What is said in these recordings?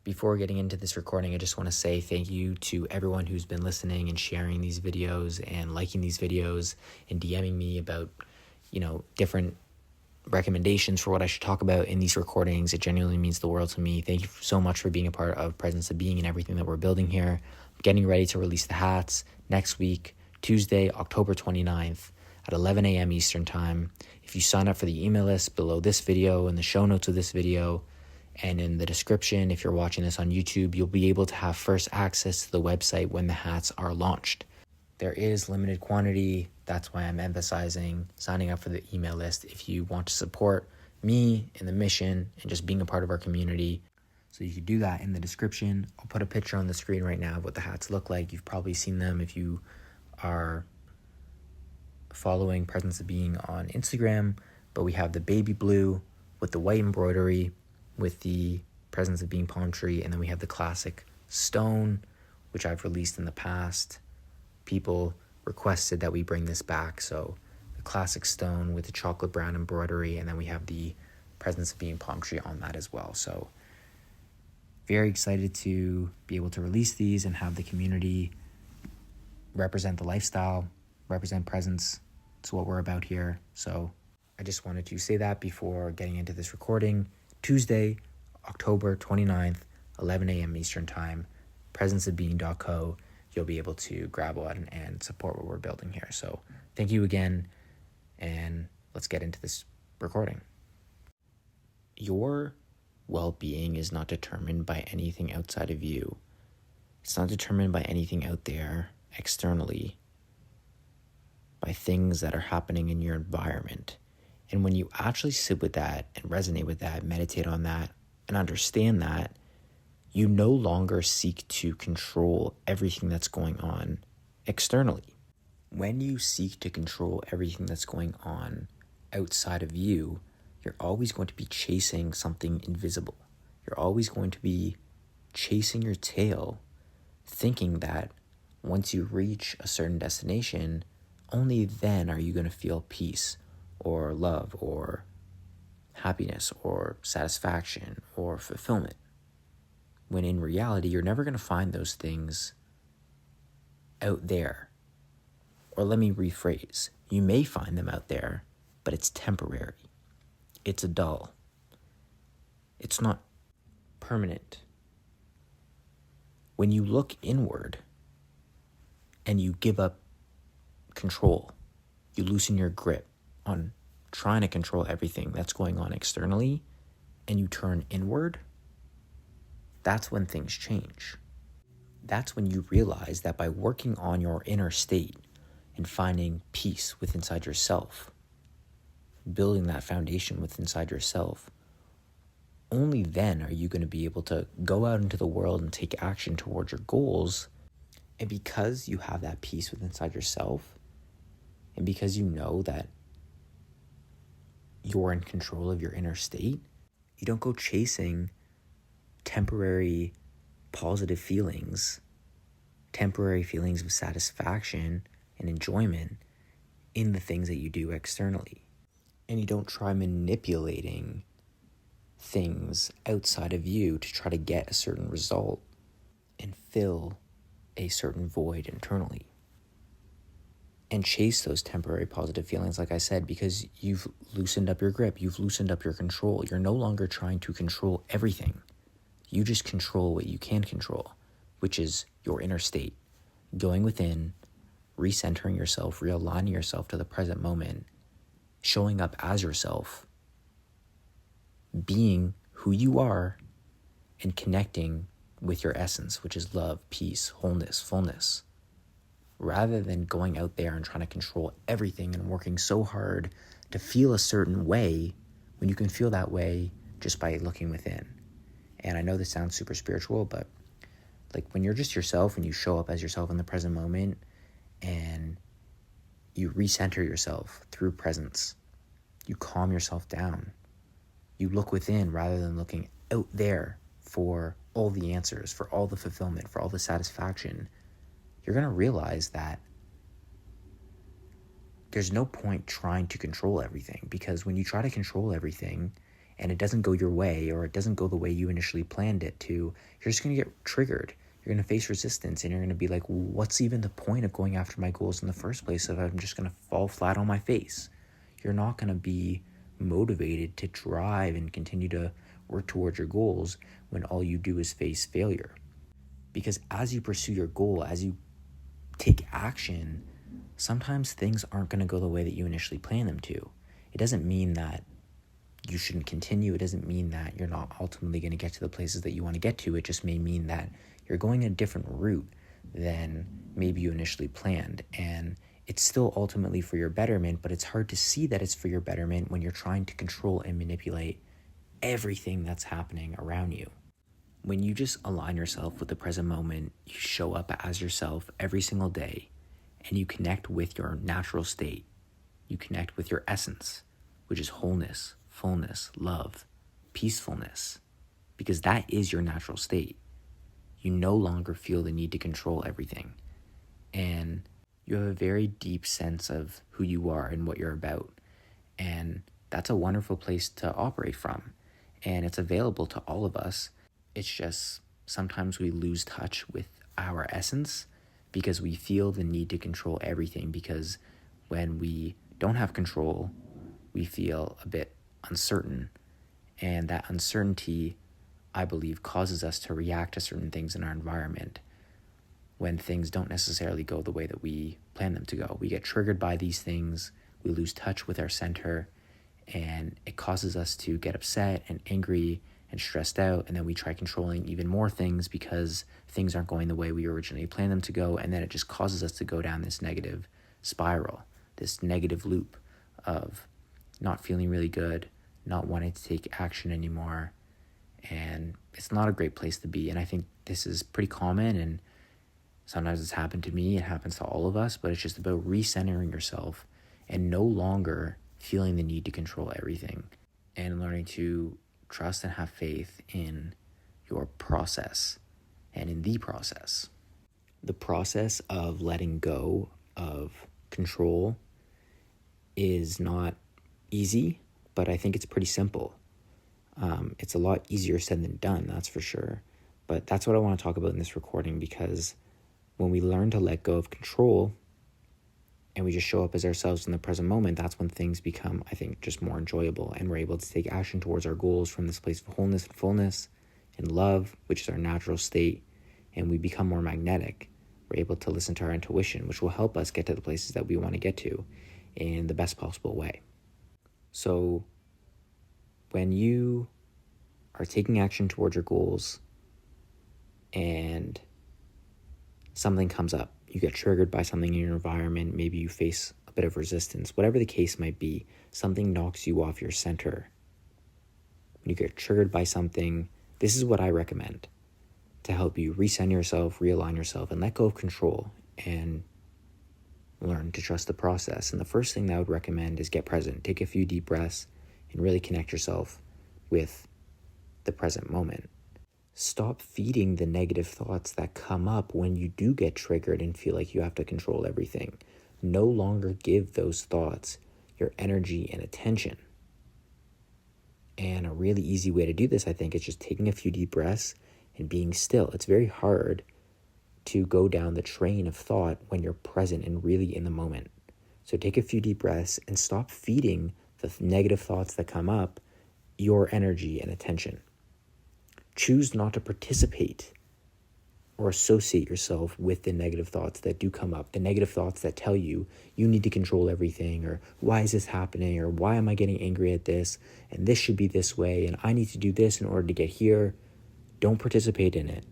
Before getting into this recording, I just want to say thank you to everyone who's been listening and sharing these videos and liking these videos and DMing me about, different recommendations for what I should talk about in these recordings. It genuinely means the world to me. Thank you so much for being a part of Presence of Being and everything that we're building here. I'm getting ready to release the hats next week, Tuesday, October 29th at 11 a.m. Eastern Time. If you sign up for the email list below this video, in the show notes of this video, and in the description, if you're watching this on YouTube, you'll be able to have first access to the website when the hats are launched. There is limited quantity. That's why I'm emphasizing signing up for the email list if you want to support me in the mission and just being a part of our community. So you can do that in the description. I'll put a picture on the screen right now of what the hats look like. You've probably seen them if you are following Presence of Being on Instagram. But we have the baby blue with the white embroidery with the Presence of Being palm tree. And then we have the classic stone, which I've released in the past. People requested that we bring this back. So the classic stone with the chocolate brown embroidery. And then we have the Presence of Being palm tree on that as well. So very excited to be able to release these and have the community represent the lifestyle, represent presence. It's what we're about here. So I just wanted to say that before getting into this recording. Tuesday, October 29th, 11 a.m. Eastern Time, presenceofbeing.co. You'll be able to grab one and support what we're building here. So thank you again, and let's get into this recording. Your well-being is not determined by anything outside of you. It's not determined by anything out there externally, by things that are happening in your environment. And when you actually sit with that and resonate with that, meditate on that, and understand that, you no longer seek to control everything that's going on externally. When you seek to control everything that's going on outside of you, you're always going to be chasing something invisible. You're always going to be chasing your tail, thinking that once you reach a certain destination, only then are you going to feel peace or love or happiness or satisfaction or fulfillment. When in reality, you're never going to find those things out there. Or let me rephrase, you may find them out there, but it's temporary. It's dull. It's not permanent. When you look inward and you give up control, you loosen your grip on trying to control everything that's going on externally, and you turn inward, that's when things change. That's when you realize that by working on your inner state and finding peace within inside yourself, building that foundation within inside yourself, only then are you going to be able to go out into the world and take action towards your goals. And because you have that peace within inside yourself, and because you know that you're in control of your inner state, you don't go chasing temporary positive feelings, temporary feelings of satisfaction and enjoyment in the things that you do externally. And you don't try manipulating things outside of you to try to get a certain result and fill a certain void internally. And chase those temporary positive feelings, like I said, because you've loosened up your grip, you've loosened up your control. You're no longer trying to control everything. You just control what you can control, which is your inner state. Going within, recentering yourself, realigning yourself to the present moment, showing up as yourself, being who you are, and connecting with your essence, which is love, peace, wholeness, fullness. Rather than going out there and trying to control everything and working so hard to feel a certain way, when you can feel that way just by looking within. And I know this sounds super spiritual, but like when you're just yourself and you show up as yourself in the present moment and you recenter yourself through presence, you calm yourself down, you look within rather than looking out there for all the answers, for all the fulfillment, for all the satisfaction, you're going to realize that there's no point trying to control everything, because when you try to control everything and it doesn't go your way, or it doesn't go the way you initially planned it to, you're just going to get triggered. You're going to face resistance, and you're going to be like, what's even the point of going after my goals in the first place if I'm just going to fall flat on my face? You're not going to be motivated to drive and continue to work towards your goals when all you do is face failure. Because as you pursue your goal, as you take action, sometimes things aren't going to go the way that you initially planned them to. It doesn't mean that you shouldn't continue. It doesn't mean that you're not ultimately going to get to the places that you want to get to. It just may mean that you're going a different route than maybe you initially planned. And it's still ultimately for your betterment, but it's hard to see that it's for your betterment when you're trying to control and manipulate everything that's happening around you. When you just align yourself with the present moment, you show up as yourself every single day, and you connect with your natural state. You connect with your essence, which is wholeness, fullness, love, peacefulness, because that is your natural state. You no longer feel the need to control everything, and you have a very deep sense of who you are and what you're about, and that's a wonderful place to operate from, and it's available to all of us. It's just sometimes we lose touch with our essence because we feel the need to control everything, because when we don't have control, we feel a bit uncertain, and that uncertainty, I believe, causes us to react to certain things in our environment when things don't necessarily go the way that we plan them to go. We get triggered by these things, we lose touch with our center, and it causes us to get upset and angry and stressed out, and then we try controlling even more things because things aren't going the way we originally planned them to go, and then it just causes us to go down this negative spiral, this negative loop of not feeling really good, not wanting to take action anymore, and it's not a great place to be. And I think this is pretty common, and sometimes it's happened to me, it happens to all of us, but it's just about recentering yourself and no longer feeling the need to control everything, and learning to trust and have faith in your process and in the process. The process of letting go of control is not easy, but I think it's pretty simple. It's a lot easier said than done, that's for sure. But that's what I want to talk about in this recording, because when we learn to let go of control and we just show up as ourselves in the present moment, that's when things become, I think, just more enjoyable, and we're able to take action towards our goals from this place of wholeness and fullness and love, which is our natural state, and we become more magnetic. We're able to listen to our intuition, which will help us get to the places that we want to get to in the best possible way. So when you are taking action towards your goals and something comes up, you get triggered by something in your environment, maybe you face a bit of resistance, whatever the case might be, something knocks you off your center. When you get triggered by something, this is what I recommend to help you recenter yourself, realign yourself, and let go of control and learn to trust the process. And the first thing that I would recommend is get present. Take a few deep breaths and really connect yourself with the present moment. Stop feeding the negative thoughts that come up when you do get triggered and feel like you have to control everything. No longer give those thoughts your energy and attention. And a really easy way to do this, I think, is just taking a few deep breaths and being still. It's very hard to go down the train of thought when you're present and really in the moment. So take a few deep breaths and stop feeding the negative thoughts that come up your energy and attention. Choose not to participate or associate yourself with the negative thoughts that do come up, the negative thoughts that tell you you need to control everything, or why is this happening, or why am I getting angry at this, and this should be this way, and I need to do this in order to get here. Don't participate in it.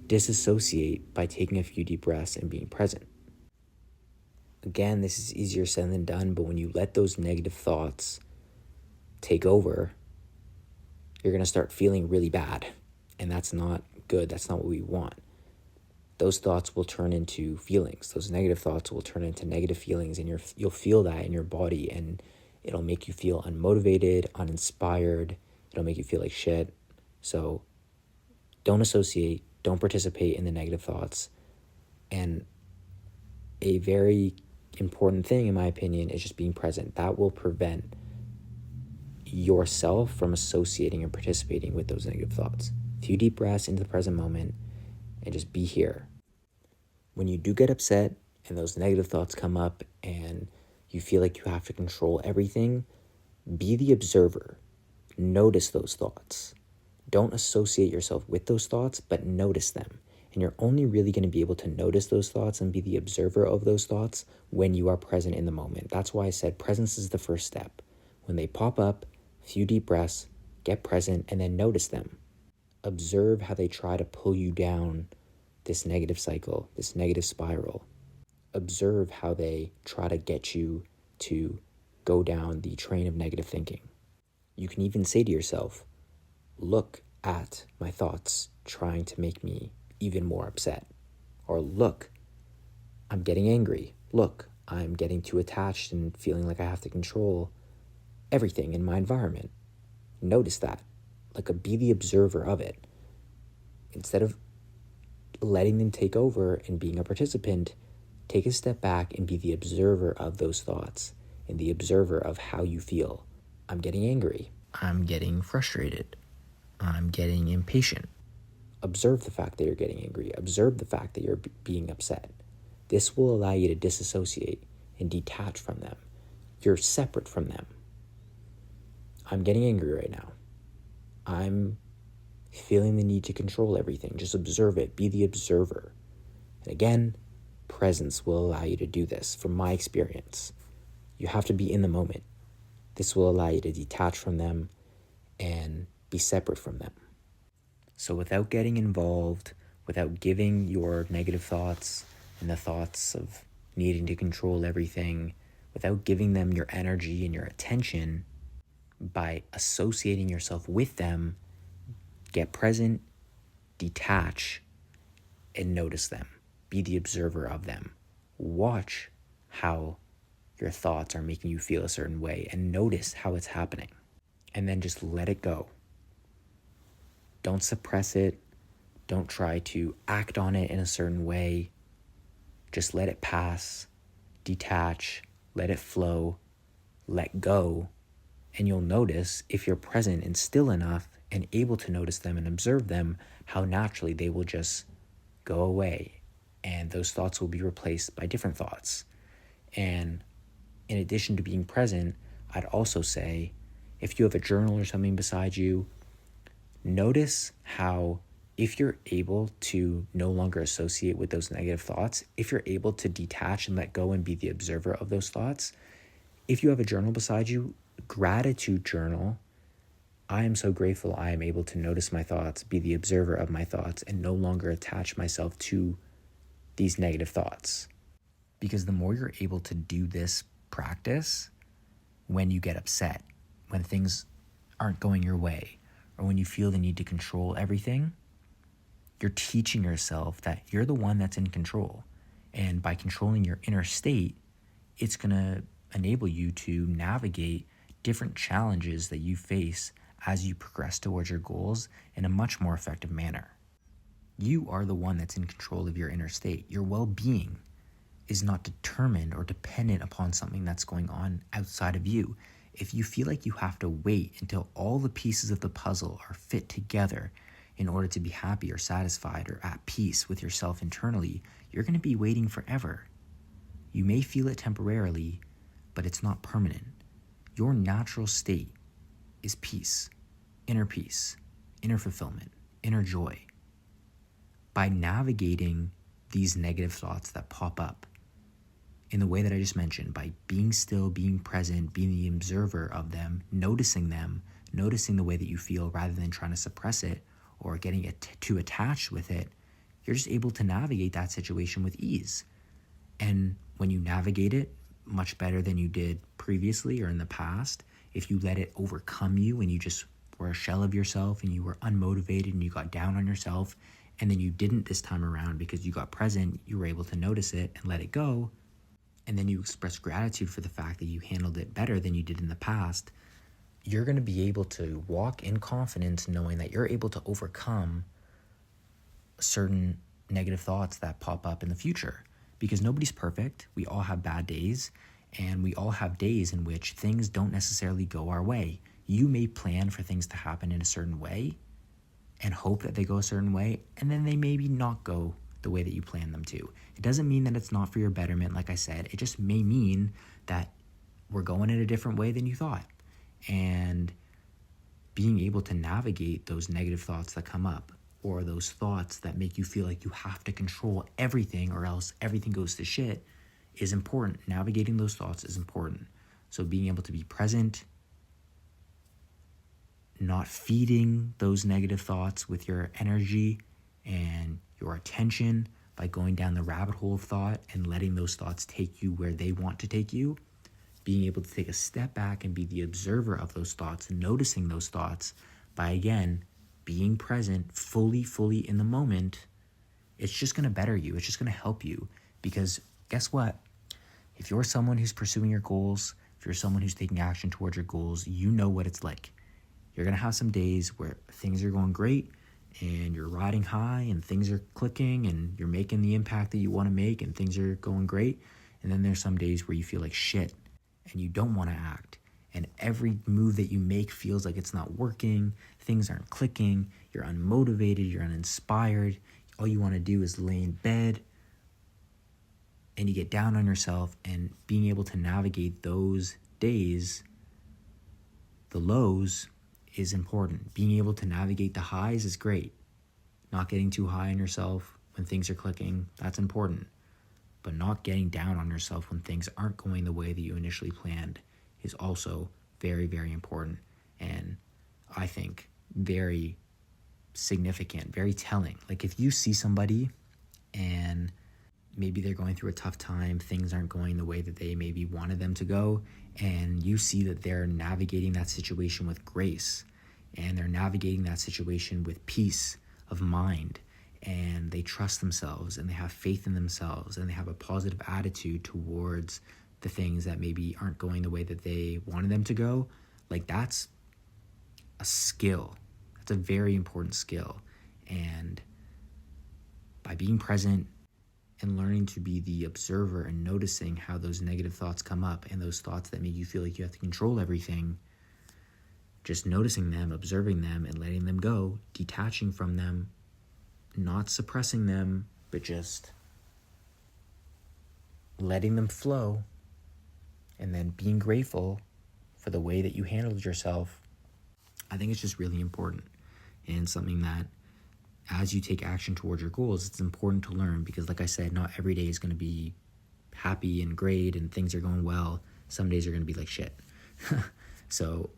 Disassociate by taking a few deep breaths and being present. Again, this is easier said than done, but when you let those negative thoughts take over, you're going to start feeling really bad, and that's not good. That's not what we want. Those thoughts will turn into feelings. Those negative thoughts will turn into negative feelings, and you'll feel that in your body, and it'll make you feel unmotivated, uninspired. It'll make you feel like shit. So don't associate, don't participate in the negative thoughts. And a very important thing, in my opinion, is just being present. That will prevent yourself from associating and participating with those negative thoughts. A few deep breaths into the present moment and just be here. When you do get upset and those negative thoughts come up and you feel like you have to control everything, be the observer. Notice those thoughts. Don't associate yourself with those thoughts, but notice them. And you're only really going to be able to notice those thoughts and be the observer of those thoughts when you are present in the moment. That's why I said presence is the first step. When they pop up, a few deep breaths, get present, and then notice them. Observe how they try to pull you down this negative cycle, this negative spiral. Observe how they try to get you to go down the train of negative thinking. You can even say to yourself, look at my thoughts trying to make me even more upset. Or look, I'm getting angry. Look, I'm getting too attached and feeling like I have to control everything in my environment. Notice that. Be the observer of it. Instead of letting them take over and being a participant, take a step back and be the observer of those thoughts and the observer of how you feel. I'm getting angry. I'm getting frustrated. I'm getting impatient. Observe the fact that you're getting angry. Observe the fact that you're being upset. This will allow you to disassociate and detach from them. You're separate from them. I'm getting angry right now. I'm feeling the need to control everything. Just observe it. Be the observer. And again, presence will allow you to do this from my experience. You have to be in the moment. This will allow you to detach from them and be separate from them. So without getting involved, without giving your negative thoughts and the thoughts of needing to control everything, without giving them your energy and your attention, by associating yourself with them, get present, detach, and notice them. Be the observer of them. Watch how your thoughts are making you feel a certain way and notice how it's happening. And then just let it go. Don't suppress it. Don't try to act on it in a certain way. Just let it pass, detach, let it flow, let go. And you'll notice, if you're present and still enough and able to notice them and observe them, how naturally they will just go away. And those thoughts will be replaced by different thoughts. And in addition to being present, I'd also say, if you have a journal or something beside you, notice how if you're able to no longer associate with those negative thoughts, if you're able to detach and let go and be the observer of those thoughts, if you have a journal beside you, gratitude journal, I am so grateful I am able to notice my thoughts, be the observer of my thoughts, and no longer attach myself to these negative thoughts. Because the more you're able to do this practice, when you get upset, when things aren't going your way, or when you feel the need to control everything, you're teaching yourself that you're the one that's in control. And by controlling your inner state, it's going to enable you to navigate different challenges that you face as you progress towards your goals in a much more effective manner. You are the one that's in control of your inner state. Your well-being is not determined or dependent upon something that's going on outside of you. If you feel like you have to wait until all the pieces of the puzzle are fit together in order to be happy or satisfied or at peace with yourself internally, you're going to be waiting forever. You may feel it temporarily, but it's not permanent. Your natural state is peace, inner fulfillment, inner joy. By navigating these negative thoughts that pop up in the way that I just mentioned, by being still, being present, being the observer of them, noticing the way that you feel rather than trying to suppress it or getting too attached with it, you're just able to navigate that situation with ease. And when you navigate it much better than you did previously or in the past, if you let it overcome you and you just were a shell of yourself and you were unmotivated and you got down on yourself, and then you didn't this time around because you got present, you were able to notice it and let it go, and then you express gratitude for the fact that you handled it better than you did in the past, you're going to be able to walk in confidence knowing that you're able to overcome certain negative thoughts that pop up in the future. Because nobody's perfect. We all have bad days, and we all have days in which things don't necessarily go our way. You may plan for things to happen in a certain way and hope that they go a certain way, and then they maybe not go the way that you plan them to. It doesn't mean that it's not for your betterment, like I said. It just may mean that we're going in a different way than you thought. And being able to navigate those negative thoughts that come up, or those thoughts that make you feel like you have to control everything or else everything goes to shit, is important. Navigating those thoughts is important. So being able to be present, not feeding those negative thoughts with your energy and your attention by going down the rabbit hole of thought and letting those thoughts take you where they want to take you. Being able to take a step back and be the observer of those thoughts and noticing those thoughts by, again, being present, fully in the moment. It's just going to better you. It's just going to help you. Because guess what? If you're someone who's pursuing your goals, if you're someone who's taking action towards your goals, you know what it's like. You're going to have some days where things are going great and you're riding high and things are clicking and you're making the impact that you want to make and things are going great. And then there's some days where you feel like shit and you don't want to act. And every move that you make feels like it's not working. Things aren't clicking. You're unmotivated. You're uninspired. All you want to do is lay in bed. And you get down on yourself. And being able to navigate those days, the lows, is important. Being able to navigate the highs is great. Not getting too high on yourself when things are clicking, that's important. But not getting down on yourself when things aren't going the way that you initially planned is also very, very important. And I think very significant, very telling. Like if you see somebody and maybe they're going through a tough time, things aren't going the way that they maybe wanted them to go, and you see that they're navigating that situation with grace, and they're navigating that situation with peace of mind, and they trust themselves, and they have faith in themselves, and they have a positive attitude towards the things that maybe aren't going the way that they wanted them to go, like that's a skill. That's a very important skill. And by being present and learning to be the observer and noticing how those negative thoughts come up and those thoughts that make you feel like you have to control everything, just noticing them, observing them, and letting them go, detaching from them, not suppressing them, but just letting them flow, and then being grateful for the way that you handled yourself. I think it's just really important, and something that as you take action towards your goals, it's important to learn, because like I said, not every day is going to be happy and great and things are going well. Some days are going to be like shit. So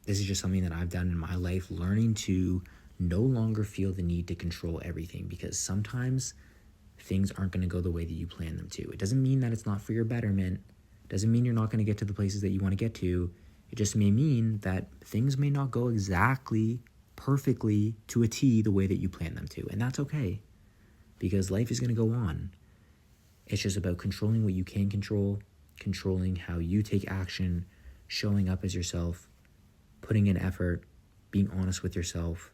this is just something that I've done in my life, learning to no longer feel the need to control everything, because sometimes things aren't going to go the way that you plan them to. It doesn't mean that it's not for your betterment. It doesn't mean you're not going to get to the places that you want to get to. It just may mean that things may not go exactly perfectly to a T the way that you plan them to. And that's okay, because life is going to go on. It's just about controlling what you can control, controlling how you take action, showing up as yourself, putting in effort, being honest with yourself,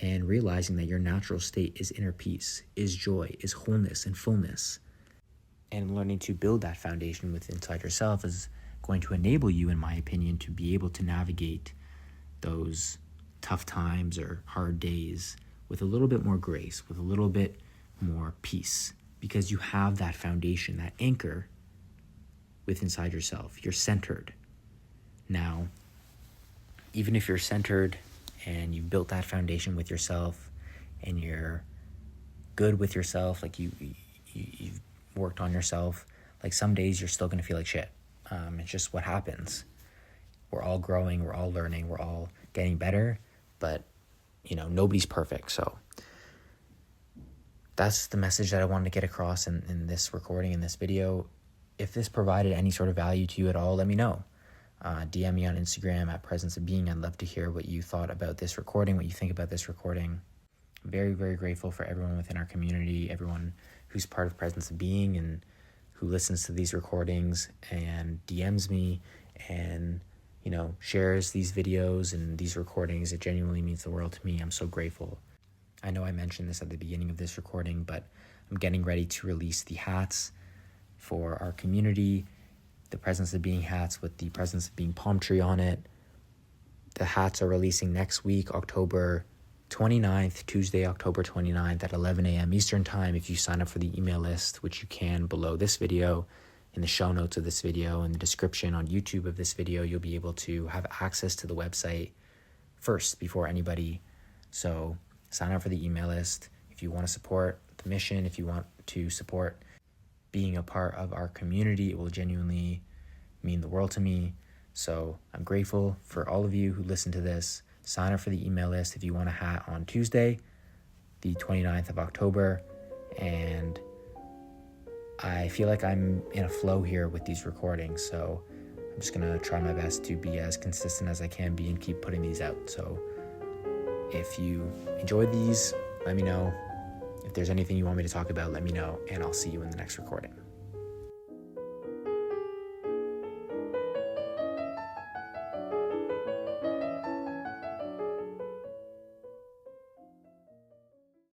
and realizing that your natural state is inner peace, is joy, is wholeness and fullness. And learning to build that foundation within inside yourself is going to enable you, in my opinion, to be able to navigate those tough times or hard days with a little bit more grace, with a little bit more peace, because you have that foundation, that anchor within inside yourself. You're centered. Now, even if you're centered and you've built that foundation with yourself and you're good with yourself, like you've worked on yourself, like some days you're still going to feel like shit. It's just what happens. We're all growing, we're all learning, we're all getting better, but nobody's perfect. So that's the message that I wanted to get across in this recording, in this video. If this provided any sort of value to you at all, let me know. DM me on Instagram at Presence of Being. I'd love to hear what you thought about this recording, what you think about this recording. I'm very, very grateful for everyone within our community, everyone who's part of Presence of Being and who listens to these recordings and DMs me and shares these videos and these recordings. It genuinely means the world to me. I'm so grateful. I know I mentioned this at the beginning of this recording, but I'm getting ready to release the hats for our community, the Presence of Being hats with the Presence of Being palm tree on it. The hats are releasing next week, October 29th, Tuesday, October 29th at 11 a.m. Eastern Time. If you sign up for the email list, which you can below this video, in the show notes of this video, in the description on YouTube of this video, you'll be able to have access to the website first before anybody. So sign up for the email list. If you want to support the mission, if you want to support being a part of our community, it will genuinely mean the world to me. So I'm grateful for all of you who listen to this. Sign up for the email list if you want a hat on Tuesday, the 29th of October. And I feel like I'm in a flow here with these recordings, so I'm just going to try my best to be as consistent as I can be and keep putting these out. So if you enjoyed these, let me know. If there's anything you want me to talk about, let me know, and I'll see you in the next recording.